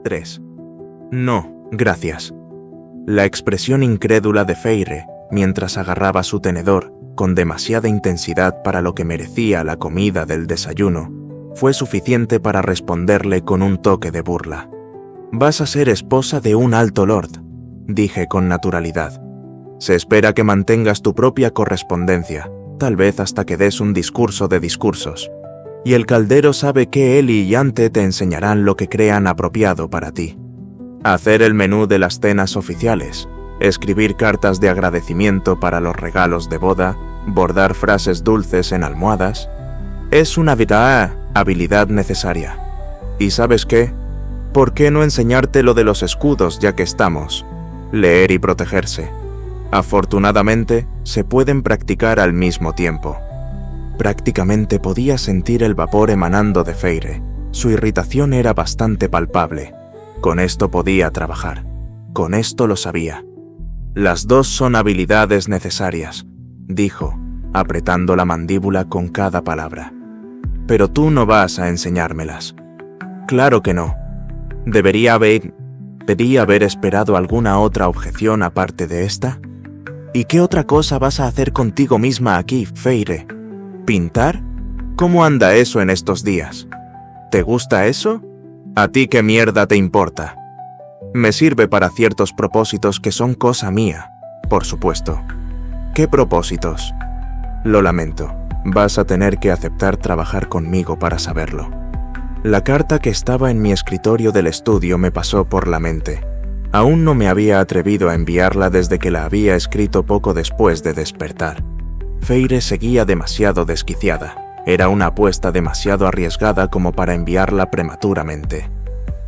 3. No, gracias. La expresión incrédula de Feire, mientras agarraba su tenedor, con demasiada intensidad para lo que merecía la comida del desayuno, fue suficiente para responderle con un toque de burla. «Vas a ser esposa de un alto lord», dije con naturalidad. «Se espera que mantengas tu propia correspondencia, tal vez hasta que des un discurso de discursos. Y el caldero sabe que él y Yante te enseñarán lo que crean apropiado para ti. Hacer el menú de las cenas oficiales, escribir cartas de agradecimiento para los regalos de boda, bordar frases dulces en almohadas, es una habilidad necesaria. ¿Y sabes qué? ¿Por qué no enseñarte lo de los escudos ya que estamos? Leer y protegerse. Afortunadamente, se pueden practicar al mismo tiempo». Prácticamente podía sentir el vapor emanando de Feire. Su irritación era bastante palpable. Con esto podía trabajar. Con esto lo sabía. «Las dos son habilidades necesarias», dijo, apretando la mandíbula con cada palabra. «Pero tú no vas a enseñármelas». «Claro que no. Debería haber esperado alguna otra objeción aparte de esta». «¿Y qué otra cosa vas a hacer contigo misma aquí, Feire? ¿Pintar? ¿Cómo anda eso en estos días? ¿Te gusta eso? ¿A ti qué mierda te importa? Me sirve para ciertos propósitos que son cosa mía, por supuesto». «¿Qué propósitos?» «Lo lamento, vas a tener que aceptar trabajar conmigo para saberlo». La carta que estaba en mi escritorio del estudio me pasó por la mente. Aún no me había atrevido a enviarla desde que la había escrito poco después de despertar. Feire seguía demasiado desquiciada. Era una apuesta demasiado arriesgada como para enviarla prematuramente.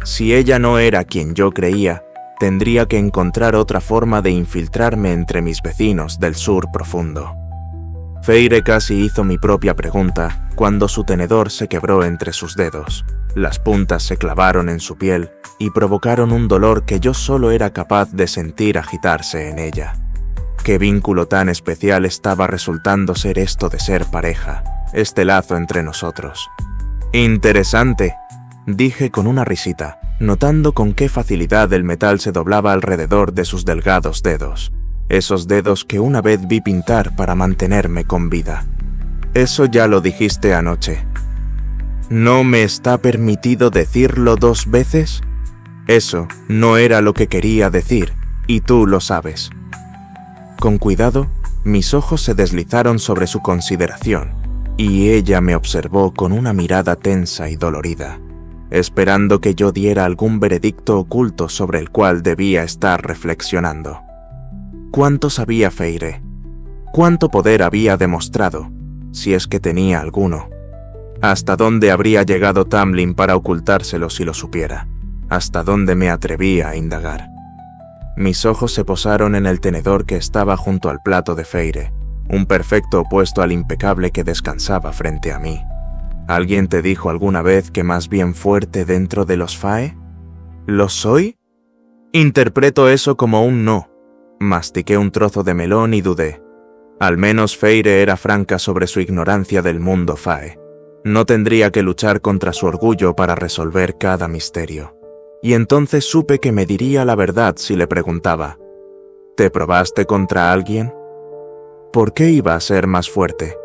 Si ella no era quien yo creía, tendría que encontrar otra forma de infiltrarme entre mis vecinos del sur profundo. Feire casi hizo mi propia pregunta cuando su tenedor se quebró entre sus dedos. Las puntas se clavaron en su piel y provocaron un dolor que yo solo era capaz de sentir agitarse en ella. ¿Qué vínculo tan especial estaba resultando ser esto de ser pareja, este lazo entre nosotros? «Interesante», dije con una risita, notando con qué facilidad el metal se doblaba alrededor de sus delgados dedos. Esos dedos que una vez vi pintar para mantenerme con vida. «Eso ya lo dijiste anoche». «¿No me está permitido decirlo 2 veces? Eso no era lo que quería decir, y tú lo sabes». Con cuidado, mis ojos se deslizaron sobre su consideración, y ella me observó con una mirada tensa y dolorida, esperando que yo diera algún veredicto oculto sobre el cual debía estar reflexionando. ¿Cuánto sabía Feire? ¿Cuánto poder había demostrado, si es que tenía alguno? ¿Hasta dónde habría llegado Tamlin para ocultárselo si lo supiera? ¿Hasta dónde me atrevía a indagar? Mis ojos se posaron en el tenedor que estaba junto al plato de Feire, un perfecto opuesto al impecable que descansaba frente a mí. ¿Alguien te dijo alguna vez que más bien fuerte dentro de los Fae? ¿Lo soy? Interpreto eso como un no. Mastiqué un trozo de melón y dudé. Al menos Feire era franca sobre su ignorancia del mundo Fae. No tendría que luchar contra su orgullo para resolver cada misterio. Y entonces supe que me diría la verdad si le preguntaba: ¿te probaste contra alguien? ¿Por qué iba a ser más fuerte?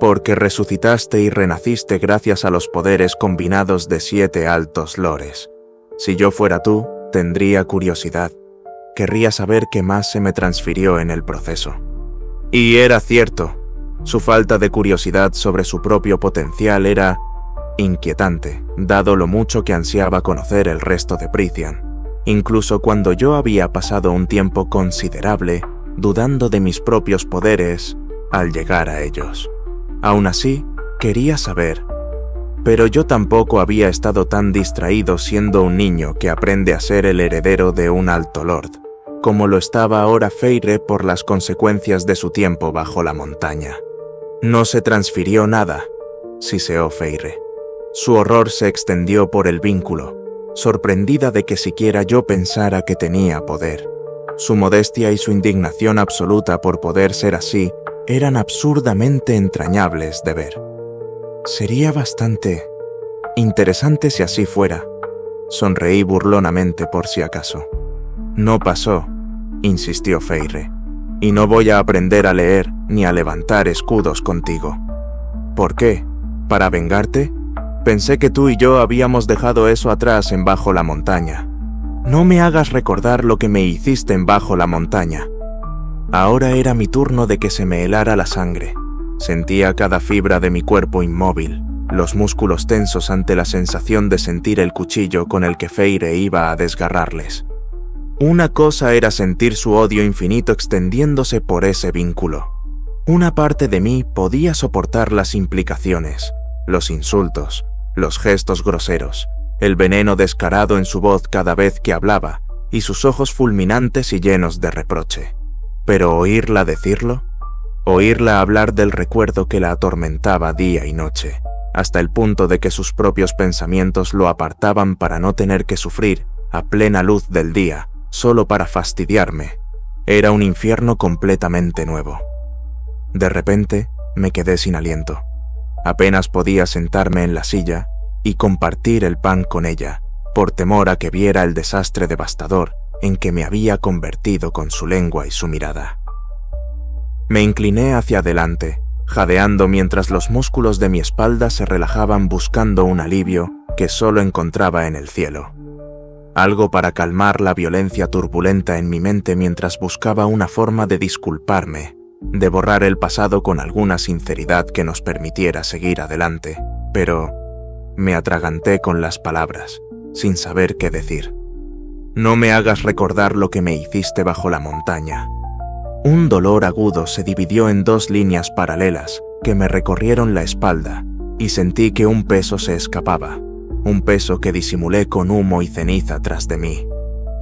Porque resucitaste y renaciste gracias a los poderes combinados de 7 altos lores. Si yo fuera tú, tendría curiosidad. Querría saber qué más se me transfirió en el proceso. Y era cierto. Su falta de curiosidad sobre su propio potencial era inquietante, dado lo mucho que ansiaba conocer el resto de Prythian, incluso cuando yo había pasado un tiempo considerable dudando de mis propios poderes al llegar a ellos. Aún así, quería saber, pero yo tampoco había estado tan distraído siendo un niño que aprende a ser el heredero de un alto lord, como lo estaba ahora Feire por las consecuencias de su tiempo bajo la montaña. «No se transfirió nada», siseó Feire. Su horror se extendió por el vínculo, sorprendida de que siquiera yo pensara que tenía poder. Su modestia y su indignación absoluta por poder ser así eran absurdamente entrañables de ver. Sería bastante interesante si así fuera. Sonreí burlonamente por si acaso. No pasó, insistió Feire, y no voy a aprender a leer ni a levantar escudos contigo. ¿Por qué? ¿Para vengarte? Pensé que tú y yo habíamos dejado eso atrás en Bajo la Montaña. No me hagas recordar lo que me hiciste en Bajo la Montaña. Ahora era mi turno de que se me helara la sangre. Sentía cada fibra de mi cuerpo inmóvil, los músculos tensos ante la sensación de sentir el cuchillo con el que Feire iba a desgarrarles. Una cosa era sentir su odio infinito extendiéndose por ese vínculo. Una parte de mí podía soportar las implicaciones, los insultos, los gestos groseros, el veneno descarado en su voz cada vez que hablaba y sus ojos fulminantes y llenos de reproche. Pero oírla decirlo, oírla hablar del recuerdo que la atormentaba día y noche, hasta el punto de que sus propios pensamientos lo apartaban para no tener que sufrir, a plena luz del día, solo para fastidiarme, era un infierno completamente nuevo. De repente, me quedé sin aliento. Apenas podía sentarme en la silla y compartir el pan con ella, por temor a que viera el desastre devastador en que me había convertido con su lengua y su mirada. Me incliné hacia adelante, jadeando mientras los músculos de mi espalda se relajaban buscando un alivio que solo encontraba en el cielo. Algo para calmar la violencia turbulenta en mi mente mientras buscaba una forma de disculparme, de borrar el pasado con alguna sinceridad que nos permitiera seguir adelante, pero me atraganté con las palabras, sin saber qué decir. No me hagas recordar lo que me hiciste bajo la montaña. Un dolor agudo se dividió en dos líneas paralelas que me recorrieron la espalda y sentí que un peso se escapaba, un peso que disimulé con humo y ceniza tras de mí.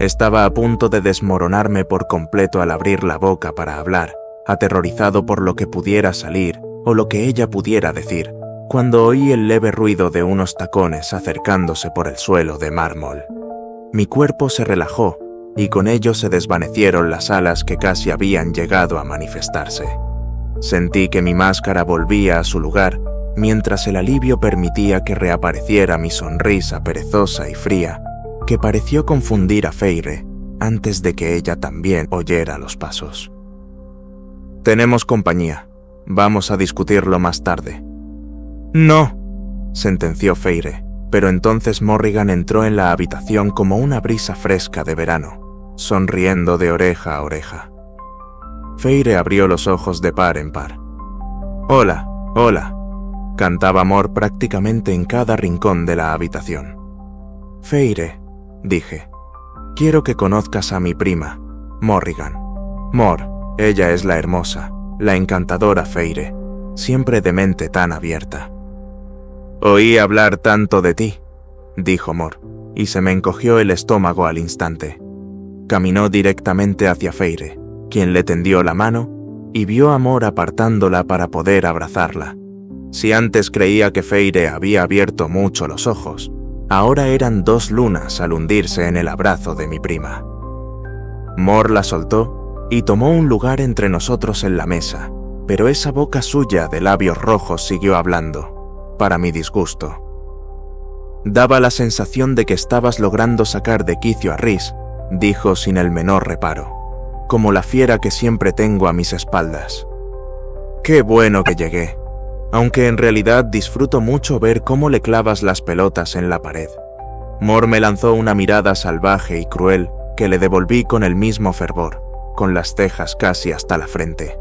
Estaba a punto de desmoronarme por completo al abrir la boca para hablar, aterrorizado por lo que pudiera salir o lo que ella pudiera decir, cuando oí el leve ruido de unos tacones acercándose por el suelo de mármol. Mi cuerpo se relajó y con ello se desvanecieron las alas que casi habían llegado a manifestarse. Sentí que mi máscara volvía a su lugar, mientras el alivio permitía que reapareciera mi sonrisa perezosa y fría, que pareció confundir a Feire antes de que ella también oyera los pasos. «Tenemos compañía. Vamos a discutirlo más tarde». «No», sentenció Feire, pero entonces Morrigan entró en la habitación como una brisa fresca de verano, sonriendo de oreja a oreja. Feire abrió los ojos de par en par. «Hola, hola», cantaba Mor prácticamente en cada rincón de la habitación. «Feire», dije, «quiero que conozcas a mi prima, Morrigan. Mor, ella es la hermosa, la encantadora Feire, siempre de mente tan abierta». «Oí hablar tanto de ti», dijo Mor, y se me encogió el estómago al instante. Caminó directamente hacia Feire, quien le tendió la mano y vio a Mor apartándola para poder abrazarla. Si antes creía que Feire había abierto mucho los ojos, ahora eran dos lunas al hundirse en el abrazo de mi prima. Mor la soltó y tomó un lugar entre nosotros en la mesa, pero esa boca suya de labios rojos siguió hablando, para mi disgusto. «Daba la sensación de que estabas logrando sacar de quicio a Rhys», dijo sin el menor reparo, «como la fiera que siempre tengo a mis espaldas». «Qué bueno que llegué, aunque en realidad disfruto mucho ver cómo le clavas las pelotas en la pared». Mor me lanzó una mirada salvaje y cruel que le devolví con el mismo fervor, con las cejas casi hasta la frente.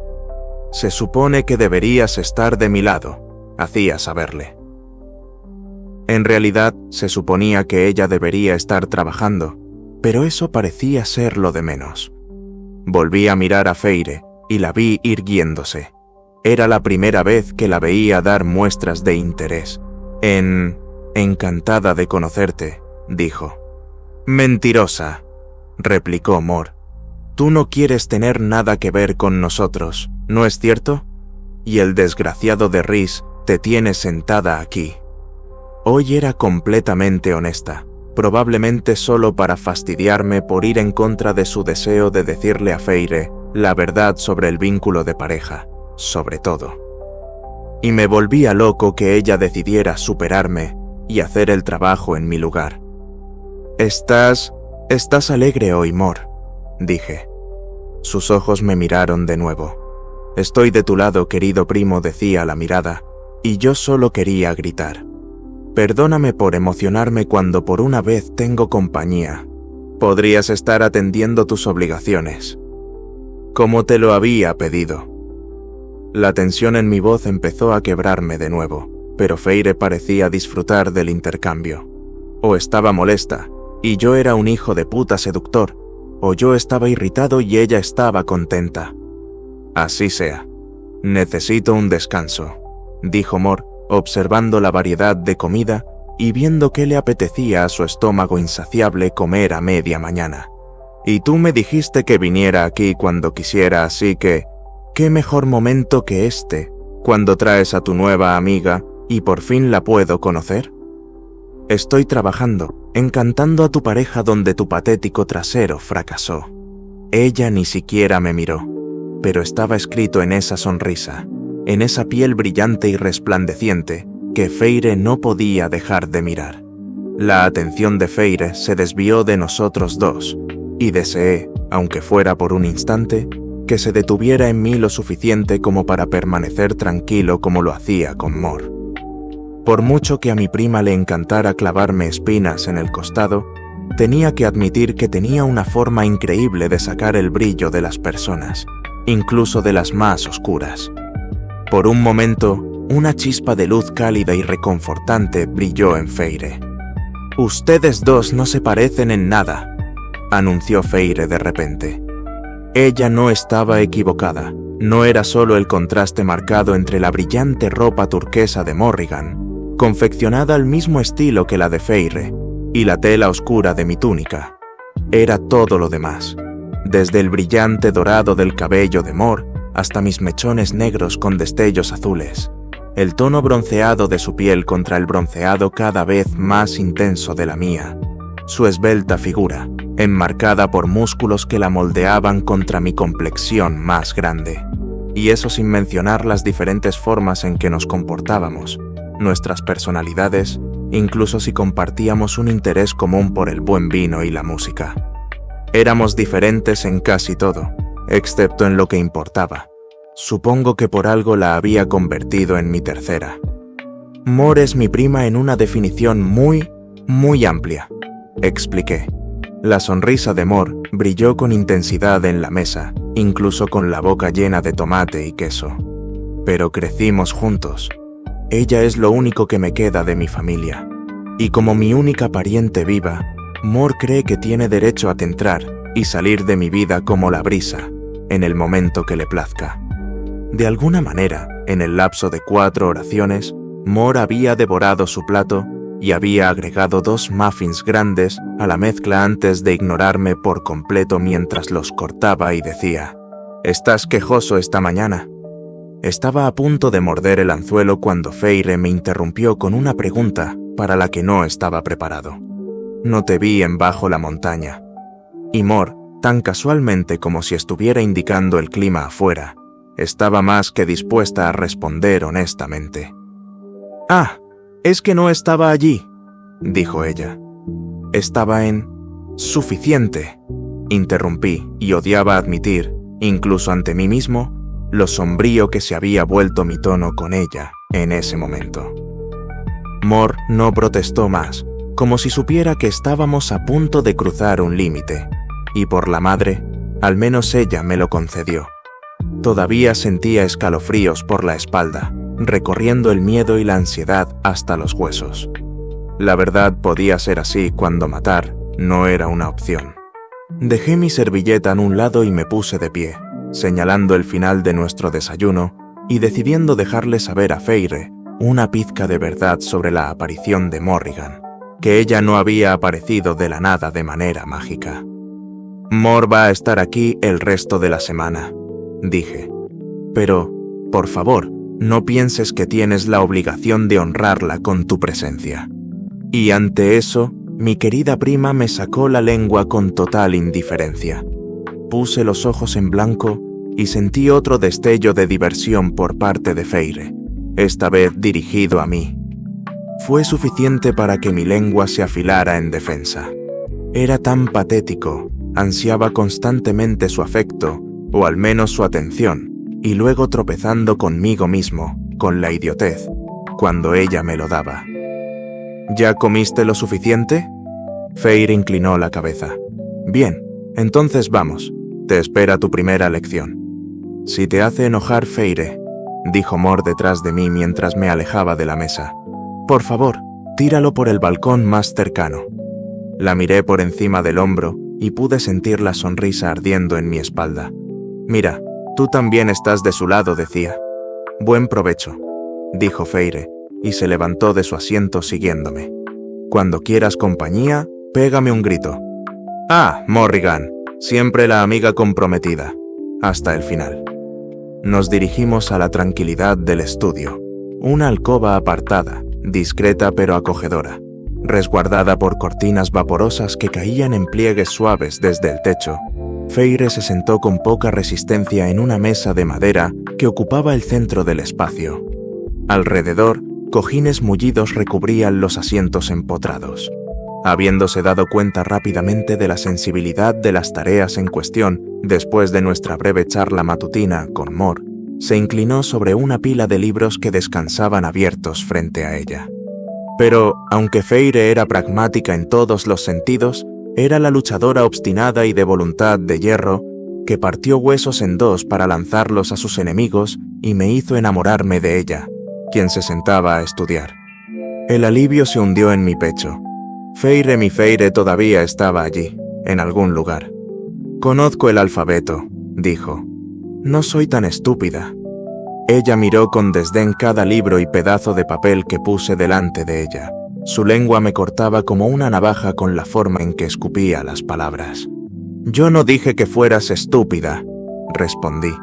«Se supone que deberías estar de mi lado», hacía saberle. En realidad, se suponía que ella debería estar trabajando, pero eso parecía ser lo de menos. Volví a mirar a Feire y la vi ir guiándose. Era la primera vez que la veía dar muestras de interés. «Encantada de conocerte», dijo. «Mentirosa», replicó Mor. «Tú no quieres tener nada que ver con nosotros, ¿no es cierto? Y el desgraciado de Rhys te tiene sentada aquí». Hoy era completamente honesta, probablemente solo para fastidiarme por ir en contra de su deseo de decirle a Feire la verdad sobre el vínculo de pareja, sobre todo. Y me volvía loco que ella decidiera superarme y hacer el trabajo en mi lugar. Estás alegre hoy, Mor, dije. Sus ojos me miraron de nuevo. Estoy de tu lado, querido primo, decía la mirada, y yo solo quería gritar. Perdóname por emocionarme cuando por una vez tengo compañía. Podrías estar atendiendo tus obligaciones, como te lo había pedido. La tensión en mi voz empezó a quebrarme de nuevo, pero Feire parecía disfrutar del intercambio. O estaba molesta, y yo era un hijo de puta seductor, o yo estaba irritado y ella estaba contenta. Así sea. Necesito un descanso, dijo Mor, observando la variedad de comida y viendo qué le apetecía a su estómago insaciable comer a media mañana. Y tú me dijiste que viniera aquí cuando quisiera, así que, ¿qué mejor momento que este, cuando traes a tu nueva amiga y por fin la puedo conocer? Estoy trabajando, encantando a tu pareja donde tu patético trasero fracasó. Ella ni siquiera me miró, pero estaba escrito en esa sonrisa, en esa piel brillante y resplandeciente, que Feire no podía dejar de mirar. La atención de Feire se desvió de nosotros dos, y deseé, aunque fuera por un instante, que se detuviera en mí lo suficiente como para permanecer tranquilo como lo hacía con Mor. Por mucho que a mi prima le encantara clavarme espinas en el costado, tenía que admitir que tenía una forma increíble de sacar el brillo de las personas, incluso de las más oscuras. Por un momento, una chispa de luz cálida y reconfortante brilló en Feire. «Ustedes dos no se parecen en nada», anunció Feire de repente. Ella no estaba equivocada. No era solo el contraste marcado entre la brillante ropa turquesa de Morrigan, confeccionada al mismo estilo que la de Feire, y la tela oscura de mi túnica. Era todo lo demás, desde el brillante dorado del cabello de Mor hasta mis mechones negros con destellos azules, el tono bronceado de su piel contra el bronceado cada vez más intenso de la mía, su esbelta figura, enmarcada por músculos que la moldeaban contra mi complexión más grande. Y eso sin mencionar las diferentes formas en que nos comportábamos, nuestras personalidades, incluso si compartíamos un interés común por el buen vino y la música. Éramos diferentes en casi todo, excepto en lo que importaba. Supongo que por algo la había convertido en mi tercera. Mor es mi prima en una definición muy amplia, expliqué. La sonrisa de Mor brilló con intensidad en la mesa, incluso con la boca llena de tomate y queso. Pero crecimos juntos. Ella es lo único que me queda de mi familia. Y como mi única pariente viva, Mor cree que tiene derecho a entrar y salir de mi vida como la brisa, en el momento que le plazca. De alguna manera, en el lapso de 4 oraciones, Mor había devorado su plato y había agregado 2 muffins grandes a la mezcla antes de ignorarme por completo mientras los cortaba y decía: «¿Estás quejoso esta mañana?». Estaba a punto de morder el anzuelo cuando Feire me interrumpió con una pregunta para la que no estaba preparado. «No te vi en Bajo la montaña». Y Mor, tan casualmente como si estuviera indicando el clima afuera, estaba más que dispuesta a responder honestamente. «Ah, es que no estaba allí», dijo ella. «Estaba en... suficiente», interrumpí y odiaba admitir, incluso ante mí mismo, lo sombrío que se había vuelto mi tono con ella en ese momento. Mor no protestó más, como si supiera que estábamos a punto de cruzar un límite, y por la madre, al menos ella me lo concedió. Todavía sentía escalofríos por la espalda, recorriendo el miedo y la ansiedad hasta los huesos. La verdad podía ser así cuando matar no era una opción. Dejé mi servilleta en un lado y me puse de pie, señalando el final de nuestro desayuno y decidiendo dejarle saber a Feire una pizca de verdad sobre la aparición de Morrigan, que ella no había aparecido de la nada de manera mágica. «Mor va a estar aquí el resto de la semana», dije. «Pero, por favor, no pienses que tienes la obligación de honrarla con tu presencia». Y ante eso, mi querida prima me sacó la lengua con total indiferencia. Puse los ojos en blanco y sentí otro destello de diversión por parte de Feire, esta vez dirigido a mí. Fue suficiente para que mi lengua se afilara en defensa. Era tan patético, ansiaba constantemente su afecto, o al menos su atención, y luego tropezando conmigo mismo, con la idiotez, cuando ella me lo daba. ¿Ya comiste lo suficiente? Feyre inclinó la cabeza. Bien, entonces vamos, te espera tu primera lección. Si te hace enojar, Feyre, dijo Mor detrás de mí mientras me alejaba de la mesa, por favor, tíralo por el balcón más cercano. La miré por encima del hombro y pude sentir la sonrisa ardiendo en mi espalda. Mira, tú también estás de su lado, decía. Buen provecho, dijo Feyre, y se levantó de su asiento siguiéndome. Cuando quieras compañía, pégame un grito. Ah, Morrigan, siempre la amiga comprometida, hasta el final. Nos dirigimos a la tranquilidad del estudio, una alcoba apartada, discreta pero acogedora, resguardada por cortinas vaporosas que caían en pliegues suaves desde el techo. Feyre se sentó con poca resistencia en una mesa de madera que ocupaba el centro del espacio. Alrededor, cojines mullidos recubrían los asientos empotrados. Habiéndose dado cuenta rápidamente de la sensibilidad de las tareas en cuestión, después de nuestra breve charla matutina con Mor, se inclinó sobre una pila de libros que descansaban abiertos frente a ella. Pero, aunque Feyre era pragmática en todos los sentidos, era la luchadora obstinada y de voluntad de hierro que partió huesos en dos para lanzarlos a sus enemigos y me hizo enamorarme de ella, quien se sentaba a estudiar. El alivio se hundió en mi pecho. Feyre, mi Feyre, todavía estaba allí, en algún lugar. Conozco el alfabeto, dijo. No soy tan estúpida. Ella miró con desdén cada libro y pedazo de papel que puse delante de ella. Su lengua me cortaba como una navaja con la forma en que escupía las palabras. Yo no dije que fueras estúpida, respondí.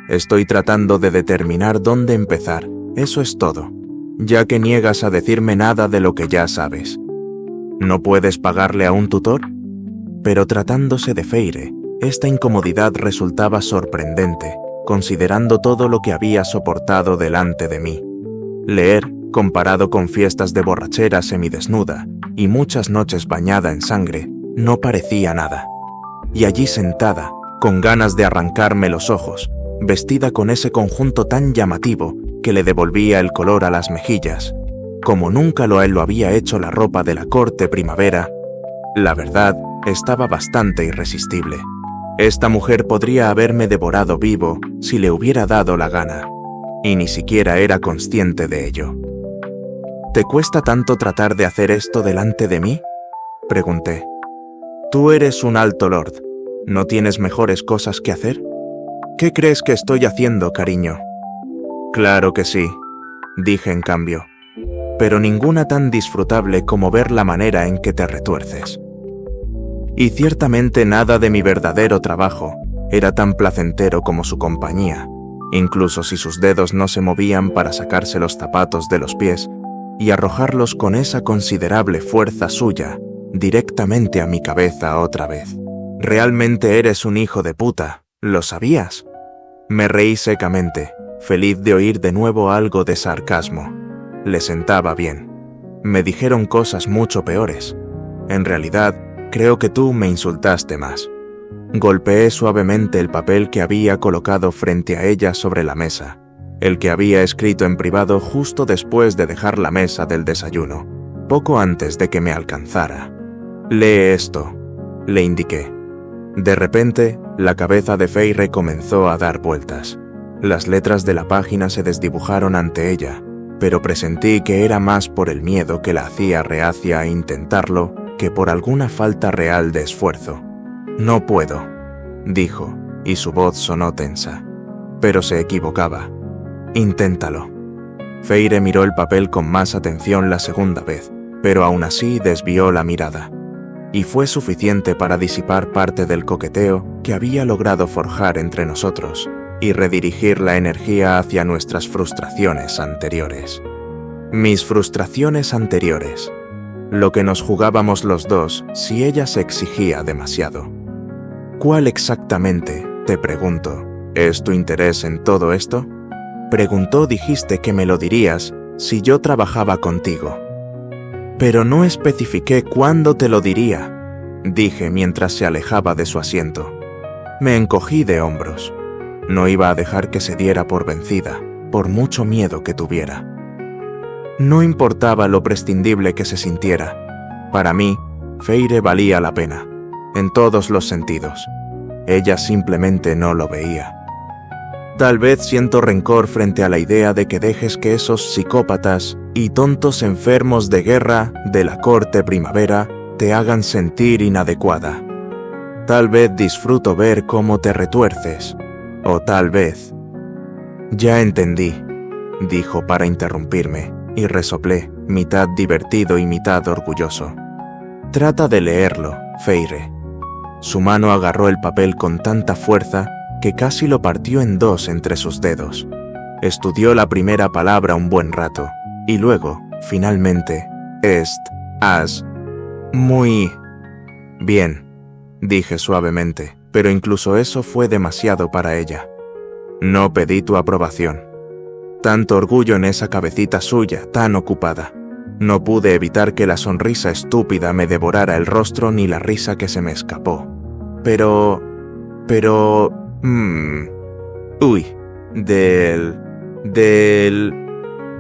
Estoy tratando de determinar dónde empezar, eso es todo, ya que niegas a decirme nada de lo que ya sabes. ¿No puedes pagarle a un tutor? Pero tratándose de Feyre, esta incomodidad resultaba sorprendente, considerando todo lo que había soportado delante de mí. Leer, comparado con fiestas de borrachera semidesnuda y muchas noches bañada en sangre, no parecía nada. Y allí sentada, con ganas de arrancarme los ojos, vestida con ese conjunto tan llamativo que le devolvía el color a las mejillas, como nunca lo había hecho la ropa de la corte primavera, la verdad, estaba bastante irresistible. Esta mujer podría haberme devorado vivo si le hubiera dado la gana, y ni siquiera era consciente de ello. ¿Te cuesta tanto tratar de hacer esto delante de mí?, pregunté. Tú eres un alto lord, ¿no tienes mejores cosas que hacer? ¿Qué crees que estoy haciendo, cariño? Claro que sí, dije en cambio, pero ninguna tan disfrutable como ver la manera en que te retuerces. Y ciertamente nada de mi verdadero trabajo era tan placentero como su compañía, incluso si sus dedos no se movían para sacarse los zapatos de los pies y arrojarlos con esa considerable fuerza suya directamente a mi cabeza otra vez. Realmente eres un hijo de puta, ¿lo sabías? Me reí secamente, feliz de oír de nuevo algo de sarcasmo. Le sentaba bien. Me dijeron cosas mucho peores. En realidad, creo que tú me insultaste más. Golpeé suavemente el papel que había colocado frente a ella sobre la mesa, el que había escrito en privado justo después de dejar la mesa del desayuno, poco antes de que me alcanzara. Lee esto, le indiqué. De repente, la cabeza de Feyre comenzó a dar vueltas. Las letras de la página se desdibujaron ante ella, pero presentí que era más por el miedo que la hacía reacia a intentarlo que por alguna falta real de esfuerzo. No puedo, dijo, y su voz sonó tensa. Pero se equivocaba. Inténtalo. Feyre miró el papel con más atención la segunda vez, pero aún así desvió la mirada. Y fue suficiente para disipar parte del coqueteo que había logrado forjar entre nosotros y redirigir la energía hacia nuestras frustraciones anteriores. Mis frustraciones anteriores. Lo que nos jugábamos los dos si ella se exigía demasiado. ¿Cuál exactamente, te pregunto, es tu interés en todo esto? Preguntó, dijiste que me lo dirías si yo trabajaba contigo. Pero no especifiqué cuándo te lo diría. dije mientras se alejaba de su asiento. Me encogí de hombros. No iba a dejar que se diera por vencida, por mucho miedo que tuviera. No importaba lo prescindible que se sintiera. Para mí, Feire valía la pena, en todos los sentidos. Ella simplemente no lo veía. Tal vez siento rencor frente a la idea de que dejes que esos psicópatas y tontos enfermos de guerra de la corte primavera te hagan sentir inadecuada. Tal vez disfruto ver cómo te retuerces, o tal vez... Ya entendí, dijo para interrumpirme, y resoplé, mitad divertido y mitad orgulloso. Trata de leerlo, Feire. Su mano agarró el papel con tanta fuerza que casi lo partió en dos entre sus dedos. Estudió la primera palabra un buen rato, y luego, finalmente, muy bien, dije suavemente, pero incluso eso fue demasiado para ella. No pedí tu aprobación. Tanto orgullo en esa cabecita suya, tan ocupada. No pude evitar que la sonrisa estúpida me devorara el rostro ni la risa que se me escapó.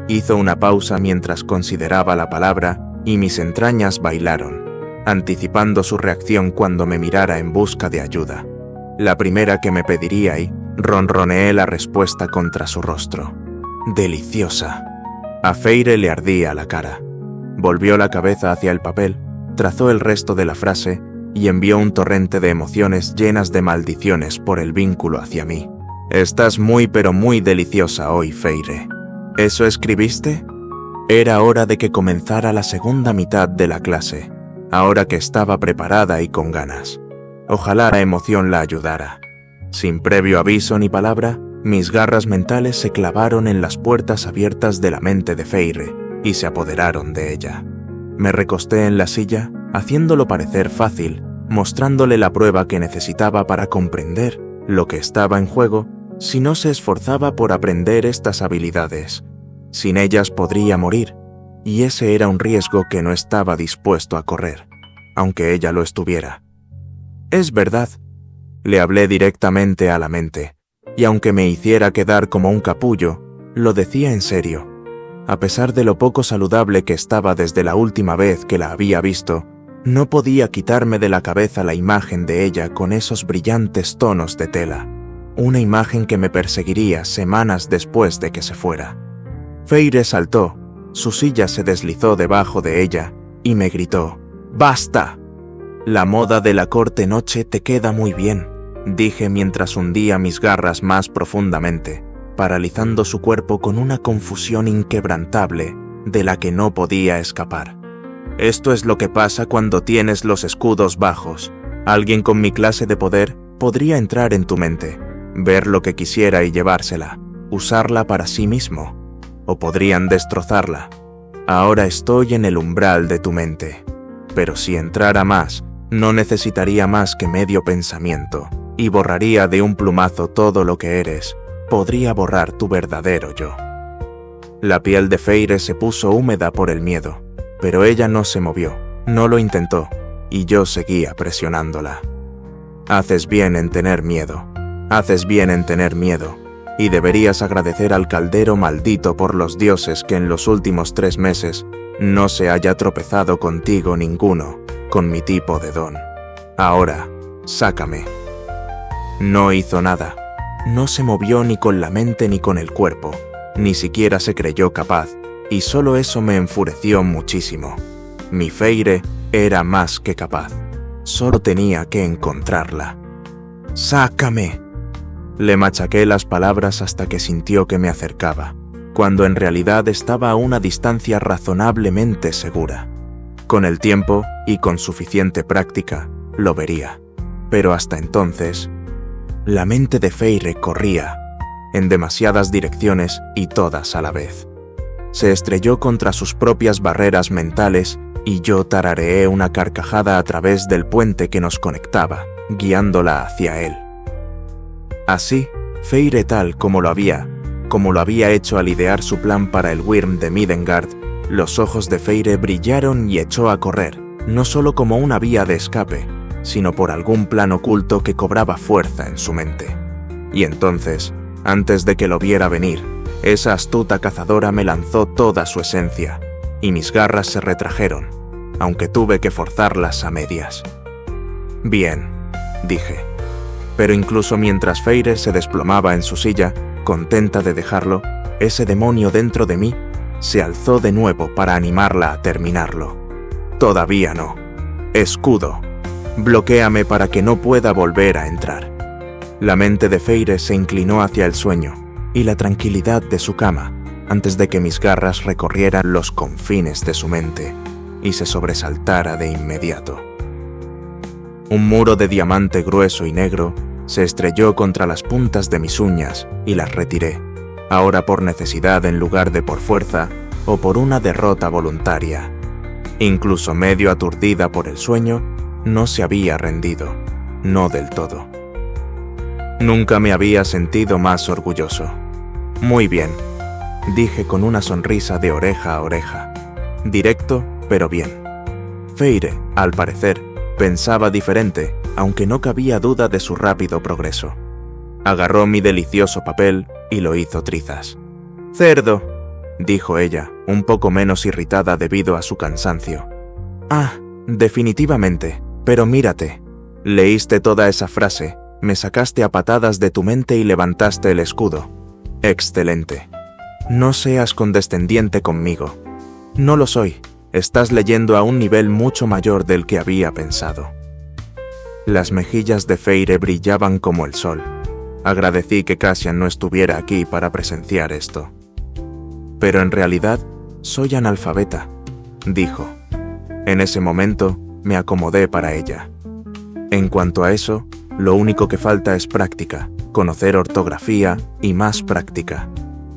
Hizo una pausa mientras consideraba la palabra y mis entrañas bailaron, anticipando su reacción cuando me mirara en busca de ayuda. La primera que me pediría y ronroneé la respuesta contra su rostro. Deliciosa. A Feire le ardía la cara. Volvió la cabeza hacia el papel, trazó el resto de la frase y envió un torrente de emociones llenas de maldiciones por el vínculo hacia mí. Estás muy pero muy deliciosa hoy, Feire. ¿Eso escribiste? Era hora de que comenzara la segunda mitad de la clase, ahora que estaba preparada y con ganas. Ojalá la emoción la ayudara. Sin previo aviso ni palabra, mis garras mentales se clavaron en las puertas abiertas de la mente de Feire y se apoderaron de ella. Me recosté en la silla, haciéndolo parecer fácil, mostrándole la prueba que necesitaba para comprender lo que estaba en juego si no se esforzaba por aprender estas habilidades. Sin ellas podría morir, y ese era un riesgo que no estaba dispuesto a correr, aunque ella lo estuviera. Es verdad, le hablé directamente a la mente, y aunque me hiciera quedar como un capullo, lo decía en serio. A pesar de lo poco saludable que estaba desde la última vez que la había visto, no podía quitarme de la cabeza la imagen de ella con esos brillantes tonos de tela, una imagen que me perseguiría semanas después de que se fuera. Feire saltó, su silla se deslizó debajo de ella y me gritó: ¡Basta! La moda de la corte noche te queda muy bien, dije mientras hundía mis garras más profundamente, paralizando su cuerpo con una confusión inquebrantable de la que no podía escapar. Esto es lo que pasa cuando tienes los escudos bajos. Alguien con mi clase de poder podría entrar en tu mente, ver lo que quisiera y llevársela, usarla para sí mismo. O podrían destrozarla. Ahora estoy en el umbral de tu mente. Pero si entrara más, no necesitaría más que medio pensamiento, y borraría de un plumazo todo lo que eres. Podría borrar tu verdadero yo. La piel de Feire se puso húmeda por el miedo, pero ella no se movió, no lo intentó, y yo seguía presionándola. Haces bien en tener miedo. Haces bien en tener miedo. Y deberías agradecer al caldero maldito por los dioses que en los últimos 3 meses no se haya tropezado contigo ninguno, con mi tipo de don. Ahora, sácame. No hizo nada. No se movió ni con la mente ni con el cuerpo, ni siquiera se creyó capaz, y solo eso me enfureció muchísimo. Mi Feire era más que capaz. Solo tenía que encontrarla. ¡Sácame! Le machaqué las palabras hasta que sintió que me acercaba, cuando en realidad estaba a una distancia razonablemente segura. Con el tiempo, y con suficiente práctica, lo vería. Pero hasta entonces, la mente de Feire corría, en demasiadas direcciones y todas a la vez. Se estrelló contra sus propias barreras mentales y yo tarareé una carcajada a través del puente que nos conectaba, guiándola hacia él. Así, Feire tal como lo había hecho al idear su plan para el Wyrm de Midgard, los ojos de Feire brillaron y echó a correr, no solo como una vía de escape, sino por algún plan oculto que cobraba fuerza en su mente. Y entonces, antes de que lo viera venir, esa astuta cazadora me lanzó toda su esencia, y mis garras se retrajeron, aunque tuve que forzarlas a medias. «Bien», dije. Pero incluso mientras Feyre se desplomaba en su silla, contenta de dejarlo, ese demonio dentro de mí se alzó de nuevo para animarla a terminarlo. «Todavía no. Escudo. Bloquéame para que no pueda volver a entrar». La mente de Feyre se inclinó hacia el sueño y la tranquilidad de su cama antes de que mis garras recorrieran los confines de su mente y se sobresaltara de inmediato. Un muro de diamante grueso y negro se estrelló contra las puntas de mis uñas y las retiré, ahora por necesidad en lugar de por fuerza o por una derrota voluntaria. Incluso medio aturdida por el sueño, no se había rendido, no del todo. Nunca me había sentido más orgulloso. «Muy bien», dije con una sonrisa de oreja a oreja. Directo, pero bien. Feyre, al parecer, pensaba diferente, aunque no cabía duda de su rápido progreso. Agarró mi delicioso papel y lo hizo trizas. «Cerdo», dijo ella, un poco menos irritada debido a su cansancio. «Ah, definitivamente, pero mírate. Leíste toda esa frase, me sacaste a patadas de tu mente y levantaste el escudo. Excelente. No seas condescendiente conmigo. No lo soy. Estás leyendo a un nivel mucho mayor del que había pensado». Las mejillas de Feyre brillaban como el sol. Agradecí que Cassian no estuviera aquí para presenciar esto. «Pero en realidad, soy analfabeta», dijo. En ese momento, me acomodé para ella. En cuanto a eso, lo único que falta es práctica, conocer ortografía y más práctica.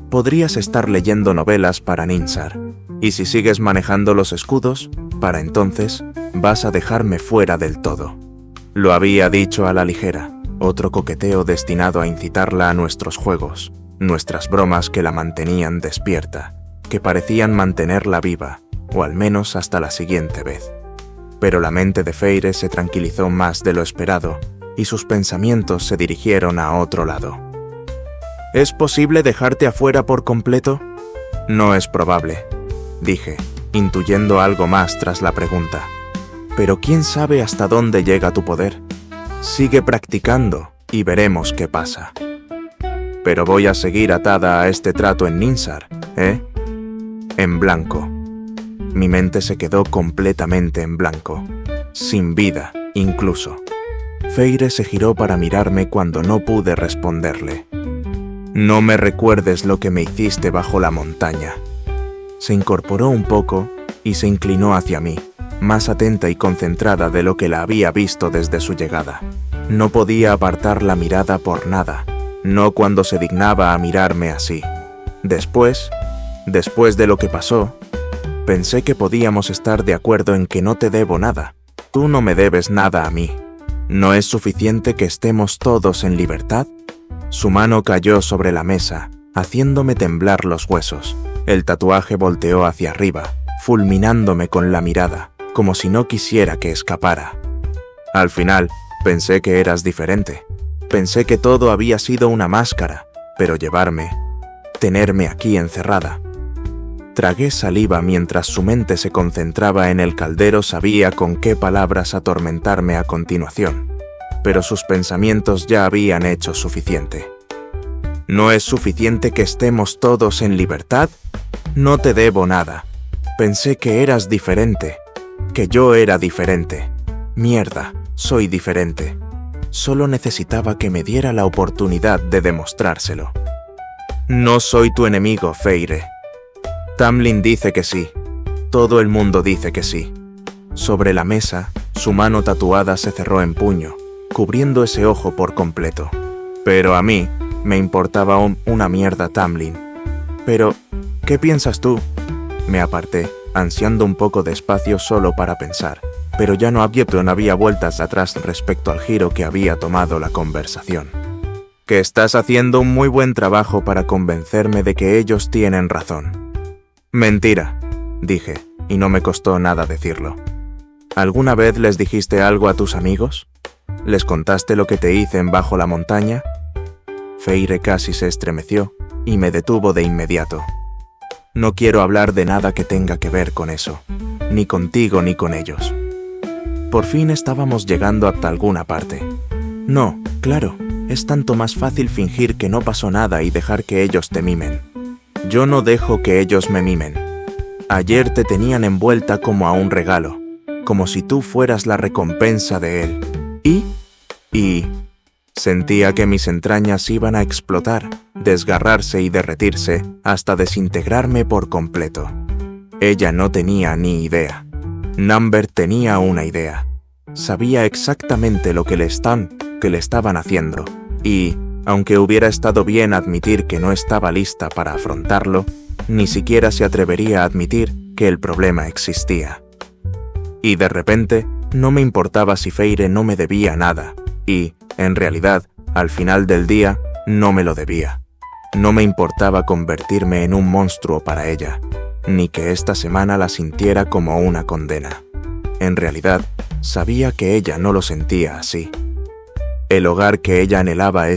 Podrías estar leyendo novelas para Ninsar, y si sigues manejando los escudos, para entonces vas a dejarme fuera del todo. Lo había dicho a la ligera, otro coqueteo destinado a incitarla a nuestros juegos, nuestras bromas que la mantenían despierta, que parecían mantenerla viva, o al menos hasta la siguiente vez. Pero la mente de Feyre se tranquilizó más de lo esperado, y sus pensamientos se dirigieron a otro lado. «¿Es posible dejarte afuera por completo?» «No es probable», dije, intuyendo algo más tras la pregunta. «Pero quién sabe hasta dónde llega tu poder. Sigue practicando y veremos qué pasa». «Pero voy a seguir atada a este trato en Ninsar, ¿eh?» En blanco. Mi mente se quedó completamente en blanco, sin vida, incluso. Feyre se giró para mirarme cuando no pude responderle. «No me recuerdes lo que me hiciste bajo la montaña». Se incorporó un poco y se inclinó hacia mí, más atenta y concentrada de lo que la había visto desde su llegada. No podía apartar la mirada por nada, no cuando se dignaba a mirarme así. Después de lo que pasó, pensé que podíamos estar de acuerdo en que no te debo nada. Tú no me debes nada a mí. ¿No es suficiente que estemos todos en libertad? Su mano cayó sobre la mesa, haciéndome temblar los huesos. El tatuaje volteó hacia arriba, fulminándome con la mirada, como si no quisiera que escapara. Al final, pensé que eras diferente. Pensé que todo había sido una máscara, pero tenerme aquí encerrada. Tragué saliva mientras su mente se concentraba en el caldero. Sabía con qué palabras atormentarme a continuación, pero sus pensamientos ya habían hecho suficiente. ¿No es suficiente que estemos todos en libertad? No te debo nada. Pensé que eras diferente, que yo era diferente. Mierda, soy diferente. Solo necesitaba que me diera la oportunidad de demostrárselo. No soy tu enemigo, Feyre. Tamlin dice que sí. Todo el mundo dice que sí. Sobre la mesa, su mano tatuada se cerró en puño, cubriendo ese ojo por completo. Pero a mí me importaba una mierda Tamlin. Pero, ¿qué piensas tú? Me aparté, ansiando un poco de espacio solo para pensar, pero ya no había vueltas atrás respecto al giro que había tomado la conversación. Que estás haciendo un muy buen trabajo para convencerme de que ellos tienen razón. Mentira, dije, y no me costó nada decirlo. ¿Alguna vez les dijiste algo a tus amigos? ¿Les contaste lo que te hice en Bajo la Montaña? Feire casi se estremeció y me detuvo de inmediato. No quiero hablar de nada que tenga que ver con eso, ni contigo ni con ellos. Por fin estábamos llegando hasta alguna parte. No, claro, es tanto más fácil fingir que no pasó nada y dejar que ellos te mimen. Yo no dejo que ellos me mimen. Ayer te tenían envuelta como a un regalo, como si tú fueras la recompensa de él. Y sentía que mis entrañas iban a explotar, desgarrarse y derretirse hasta desintegrarme por completo. Ella no tenía ni idea. Numbert tenía una idea. Sabía exactamente lo que le estaban haciendo, y, aunque hubiera estado bien admitir que no estaba lista para afrontarlo, ni siquiera se atrevería a admitir que el problema existía. Y de repente, no me importaba si Feire no me debía nada, y, en realidad, al final del día, no me lo debía. No me importaba convertirme en un monstruo para ella, ni que esta semana la sintiera como una condena. En realidad, sabía que ella no lo sentía así. El hogar que ella anhelaba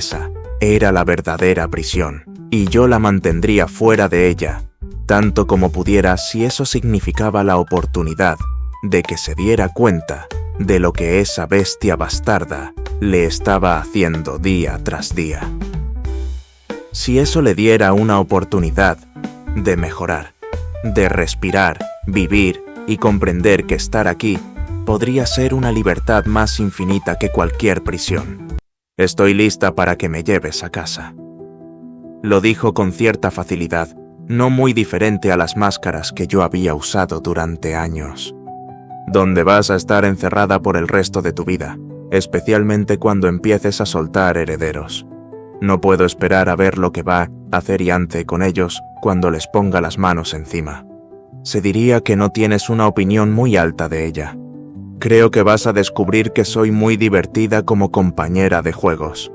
era la verdadera prisión, y yo la mantendría fuera de ella, tanto como pudiera si eso significaba la oportunidad de que se diera cuenta de lo que esa bestia bastarda le estaba haciendo día tras día. Si eso le diera una oportunidad de mejorar, de respirar, vivir y comprender que estar aquí podría ser una libertad más infinita que cualquier prisión. Estoy lista para que me lleves a casa. Lo dijo con cierta facilidad, no muy diferente a las máscaras que yo había usado durante años. Donde vas a estar encerrada por el resto de tu vida, especialmente cuando empieces a soltar herederos. No puedo esperar a ver lo que va a hacer Ianthe con ellos cuando les ponga las manos encima. Se diría que no tienes una opinión muy alta de ella. Creo que vas a descubrir que soy muy divertida como compañera de juegos.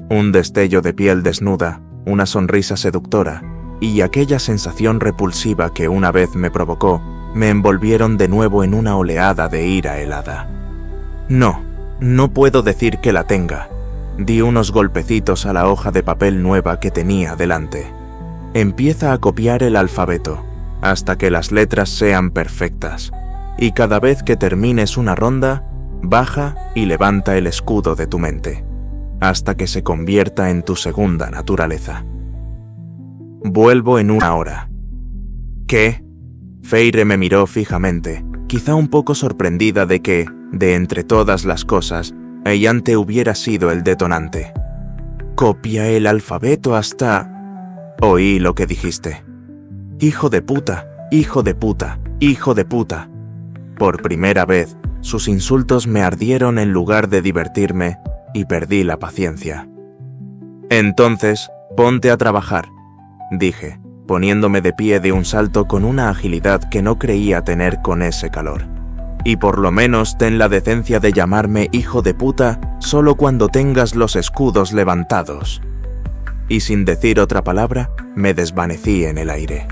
Un destello de piel desnuda, una sonrisa seductora y aquella sensación repulsiva que una vez me provocó, me envolvieron de nuevo en una oleada de ira helada. No puedo decir que la tenga. Di unos golpecitos a la hoja de papel nueva que tenía delante. Empieza a copiar el alfabeto, hasta que las letras sean perfectas. Y cada vez que termines una ronda, baja y levanta el escudo de tu mente, hasta que se convierta en tu segunda naturaleza. Vuelvo en una hora. ¿Qué? Feire me miró fijamente, quizá un poco sorprendida de que, de entre todas las cosas, Ianthe hubiera sido el detonante. Copia el alfabeto hasta... Oí lo que dijiste. Hijo de puta, hijo de puta, hijo de puta. Por primera vez, sus insultos me ardieron en lugar de divertirme y perdí la paciencia. Entonces, ponte a trabajar, dije, poniéndome de pie de un salto con una agilidad que no creía tener con ese calor. Y por lo menos ten la decencia de llamarme hijo de puta solo cuando tengas los escudos levantados. Y sin decir otra palabra, me desvanecí en el aire.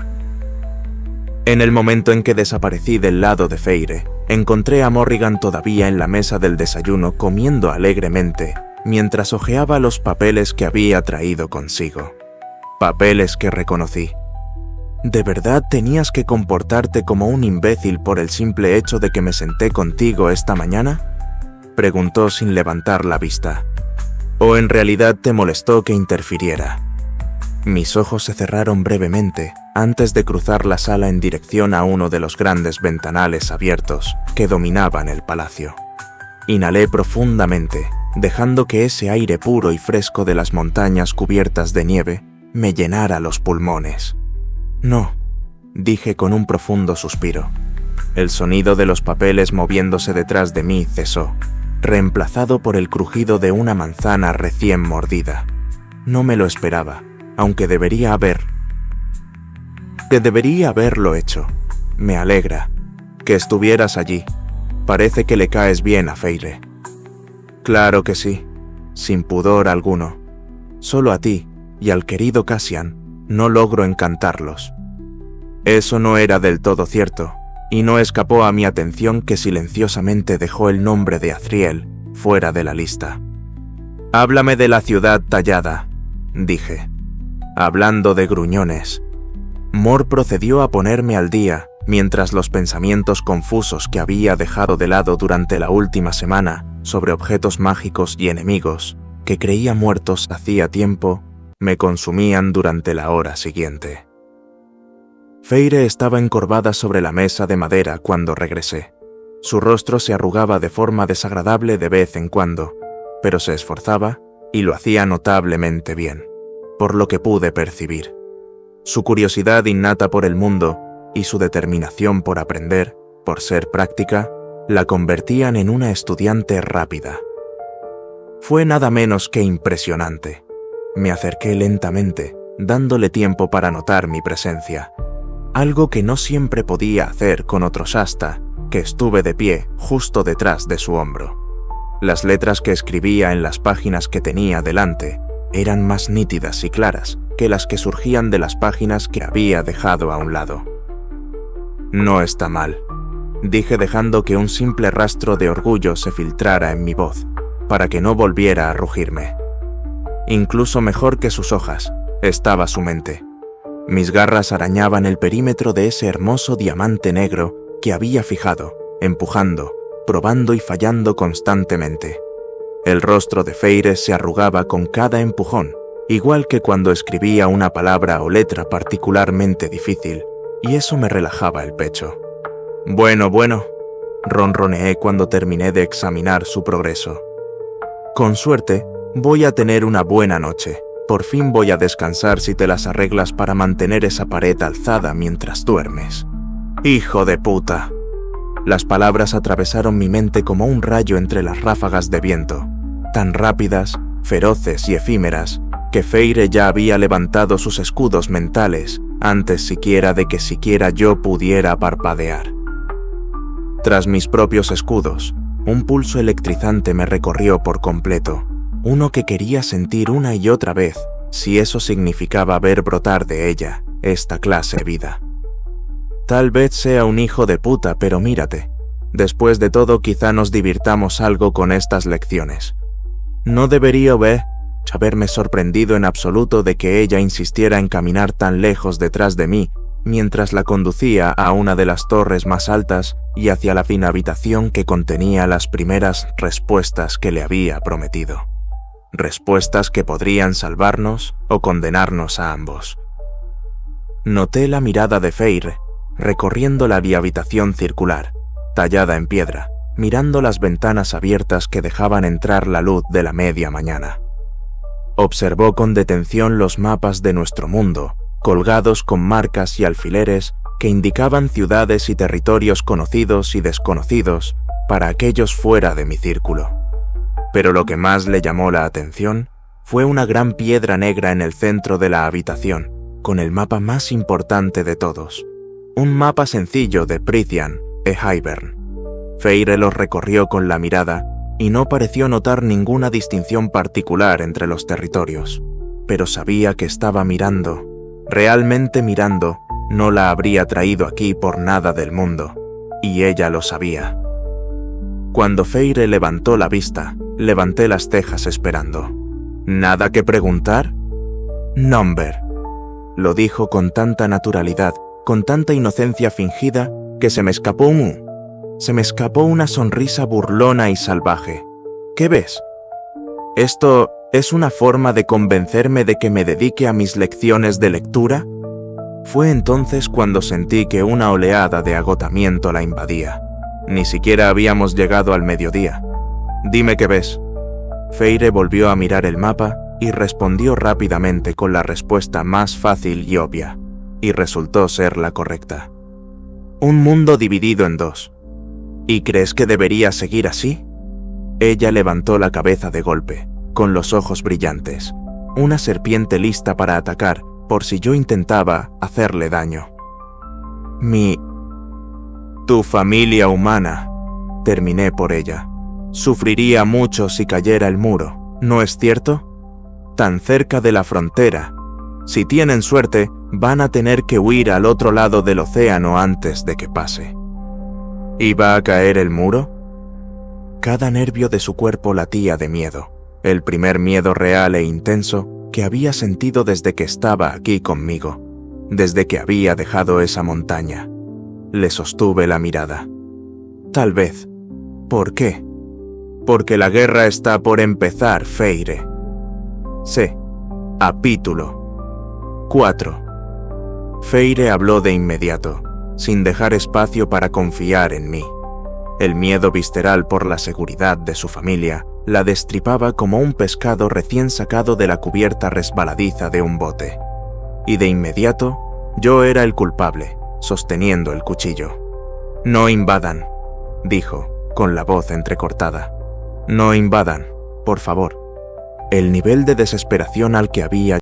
En el momento en que desaparecí del lado de Feire, encontré a Morrigan todavía en la mesa del desayuno comiendo alegremente, mientras hojeaba los papeles que había traído consigo. Papeles que reconocí. ¿De verdad tenías que comportarte como un imbécil por el simple hecho de que me senté contigo esta mañana? Preguntó sin levantar la vista. ¿O en realidad te molestó que interfiriera? Mis ojos se cerraron brevemente antes de cruzar la sala en dirección a uno de los grandes ventanales abiertos que dominaban el palacio. Inhalé profundamente, dejando que ese aire puro y fresco de las montañas cubiertas de nieve me llenara los pulmones. No, dije con un profundo suspiro. El sonido de los papeles moviéndose detrás de mí cesó, reemplazado por el crujido de una manzana recién mordida. No me lo esperaba, aunque debería haberlo hecho. Me alegra que estuvieras allí. Parece que le caes bien a Feire. Claro que sí, sin pudor alguno. Solo a ti y al querido Cassian no logro encantarlos. Eso no era del todo cierto, y no escapó a mi atención que silenciosamente dejó el nombre de Azriel fuera de la lista. «Háblame de la ciudad tallada», dije. Hablando de gruñones. Mor procedió a ponerme al día, mientras los pensamientos confusos que había dejado de lado durante la última semana sobre objetos mágicos y enemigos, que creía muertos hacía tiempo, me consumían durante la hora siguiente. Feire estaba encorvada sobre la mesa de madera cuando regresé. Su rostro se arrugaba de forma desagradable de vez en cuando, pero se esforzaba y lo hacía notablemente bien, por lo que pude percibir. Su curiosidad innata por el mundo y su determinación por aprender, por ser práctica, la convertían en una estudiante rápida. Fue nada menos que impresionante. Me acerqué lentamente, dándole tiempo para notar mi presencia, algo que no siempre podía hacer con otro Shasta, que estuve de pie justo detrás de su hombro. Las letras que escribía en las páginas que tenía delante eran más nítidas y claras que las que surgían de las páginas que había dejado a un lado. «No está mal», dije dejando que un simple rastro de orgullo se filtrara en mi voz, para que no volviera a rugirme. Incluso mejor que sus hojas, estaba su mente. Mis garras arañaban el perímetro de ese hermoso diamante negro que había fijado, empujando, probando y fallando constantemente. El rostro de Feire se arrugaba con cada empujón, igual que cuando escribía una palabra o letra particularmente difícil, y eso me relajaba el pecho. Bueno, ronroneé cuando terminé de examinar su progreso. Con suerte, voy a tener una buena noche. Por fin voy a descansar si te las arreglas para mantener esa pared alzada mientras duermes. ¡Hijo de puta! Las palabras atravesaron mi mente como un rayo entre las ráfagas de viento, tan rápidas, feroces y efímeras, que Feire ya había levantado sus escudos mentales antes siquiera de que siquiera yo pudiera parpadear. Tras mis propios escudos, un pulso electrizante me recorrió por completo, uno que quería sentir una y otra vez si eso significaba ver brotar de ella esta clase de vida. Tal vez sea un hijo de puta, pero mírate. Después de todo, quizá nos divirtamos algo con estas lecciones. No debería haberme sorprendido en absoluto de que ella insistiera en caminar tan lejos detrás de mí mientras la conducía a una de las torres más altas y hacia la fina habitación que contenía las primeras respuestas que le había prometido. Respuestas que podrían salvarnos o condenarnos a ambos. Noté la mirada de Feire, recorriendo la habitación circular, tallada en piedra, mirando las ventanas abiertas que dejaban entrar la luz de la media mañana. Observó con detención los mapas de nuestro mundo, colgados con marcas y alfileres que indicaban ciudades y territorios conocidos y desconocidos para aquellos fuera de mi círculo. Pero lo que más le llamó la atención fue una gran piedra negra en el centro de la habitación, con el mapa más importante de todos. Un mapa sencillo de Prythian e Hybern. Feire los recorrió con la mirada y no pareció notar ninguna distinción particular entre los territorios, pero sabía que estaba mirando, realmente mirando, no la habría traído aquí por nada del mundo, y ella lo sabía. Cuando Feire levantó la vista, levanté las cejas esperando. ¿Nada que preguntar? «Nomber», lo dijo con tanta naturalidad, con tanta inocencia fingida, que se me escapó una sonrisa burlona y salvaje. ¿Qué ves? ¿Esto es una forma de convencerme de que me dedique a mis lecciones de lectura? Fue entonces cuando sentí que una oleada de agotamiento la invadía. Ni siquiera habíamos llegado al mediodía. «Dime qué ves». Feire volvió a mirar el mapa y respondió rápidamente con la respuesta más fácil y obvia, y resultó ser la correcta. «Un mundo dividido en dos. ¿Y crees que debería seguir así?» Ella levantó la cabeza de golpe, con los ojos brillantes, una serpiente lista para atacar por si yo intentaba hacerle daño. «Tu familia humana», terminé por ella, «sufriría mucho si cayera el muro, ¿no es cierto? Tan cerca de la frontera. Si tienen suerte, van a tener que huir al otro lado del océano antes de que pase. ¿Iba a caer el muro? Cada nervio de su cuerpo latía de miedo, el primer miedo real e intenso que había sentido desde que estaba aquí conmigo, desde que había dejado esa montaña. Le sostuve la mirada. Tal vez. ¿Por qué? Porque la guerra está por empezar, Feire. Sí. Capítulo 4. Feire habló de inmediato, sin dejar espacio para confiar en mí. El miedo visceral por la seguridad de su familia la destripaba como un pescado recién sacado de la cubierta resbaladiza de un bote. Y de inmediato, yo era el culpable, sosteniendo el cuchillo. «No invadan», dijo, con la voz entrecortada. «No invadan, por favor». El nivel de desesperación al que había